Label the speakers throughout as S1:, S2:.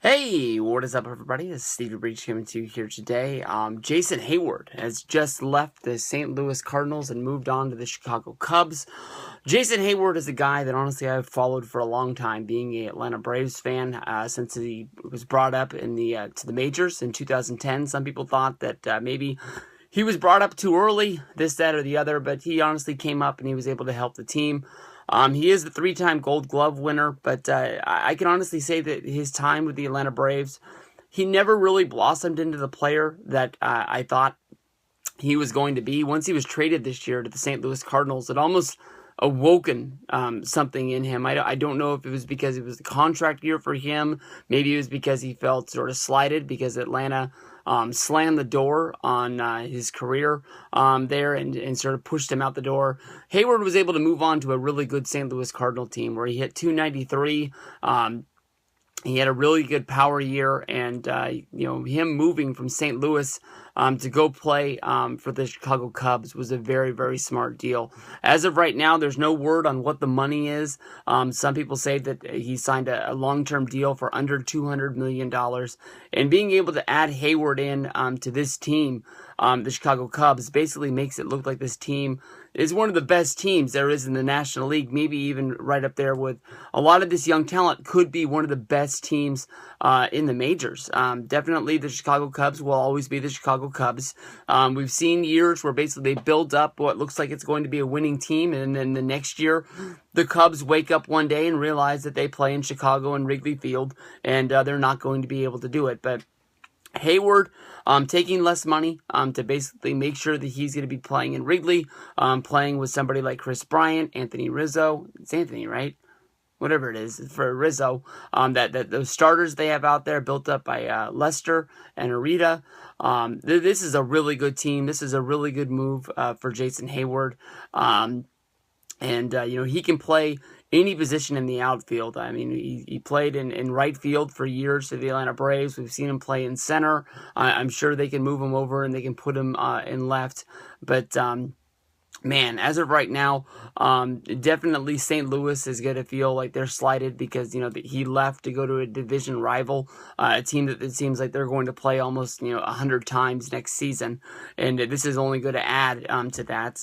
S1: Hey, what is up, everybody? This is Stevie Breach coming to you here today. Jason Heyward has just left the St. Louis Cardinals and moved on to the Chicago Cubs. Jason Heyward is a guy that honestly I've followed for a long time, being an Atlanta Braves fan since he was brought up in the to the majors in 2010. Some people thought that maybe he was brought up too early, this, that, or the other, but he honestly came up and he was able to help the team. He is the three-time Gold Glove winner, but I can honestly say that his time with the Atlanta Braves, he never really blossomed into the player that I thought he was going to be. Once he was traded this year to the St. Louis Cardinals, it almost awoken something in him. I don't know if it was because it was the contract year for him. Maybe it was because he felt sort of slighted because Atlanta slammed the door on his career there and sort of pushed him out the door. Heyward was able to move on to a really good St. Louis Cardinal team where he hit .293. He had a really good power year, and him moving from St. Louis to go play for the Chicago Cubs was a very, very smart deal. As of right now, there's no word on what the money is. Some people say that he signed a long-term deal for under $200 million, and being able to add Heyward in to this team, the Chicago Cubs, basically makes it look like this team is one of the best teams there is in the National League, maybe even right up there with a lot of this young talent. Could be one of the best teams in the majors. Definitely the Chicago Cubs will always be the Chicago Cubs. We've seen years where basically they build up what looks like it's going to be a winning team, and then the next year the Cubs wake up one day and realize that they play in Chicago and Wrigley Field, and they're not going to be able to do it. But Heyward taking less money to basically make sure that he's going to be playing in Wrigley, playing with somebody like Chris Bryant, Anthony Rizzo. It's Anthony, right? Whatever it is for Rizzo. That those starters they have out there built up by Lester and Arita. This is a really good team. This is a really good move for Jason Heyward. He can play any position in the outfield. I mean, he played in right field for years for the Atlanta Braves. We've seen him play in center. I'm sure they can move him over and they can put him in left. But man, as of right now, definitely St. Louis is going to feel like they're slighted because, he left to go to a division rival, a team that it seems like they're going to play almost, 100 times next season. And this is only going to add to that.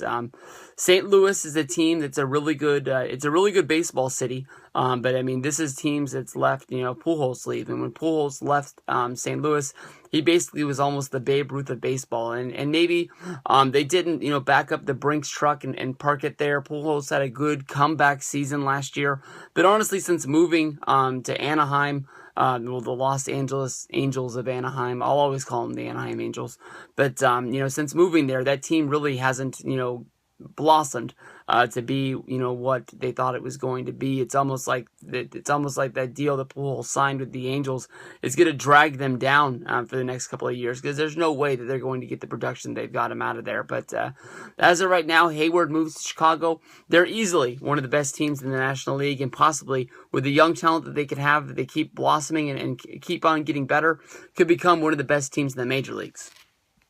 S1: St. Louis is a team that's a really good, it's a really good baseball city. But I mean, this is teams that's left, Pujols leave. And when Pujols left St. Louis, he basically was almost the Babe Ruth of baseball. And maybe they didn't, back up the Brinks truck and park it there. Pujols had a good comeback season last year. But honestly, since moving to Anaheim, the Los Angeles Angels of Anaheim, I'll always call them the Anaheim Angels. But, since moving there, that team really hasn't, blossomed to be what they thought it was going to be. It's almost like that deal that Pujols signed with the Angels is going to drag them down for the next couple of years, because there's no way that they're going to get the production they've got him out of there. But as of right now, Heyward moves to Chicago. They're easily one of the best teams in the National League, and possibly with the young talent that they could have, that they keep blossoming and keep on getting better, could become one of the best teams in the major leagues.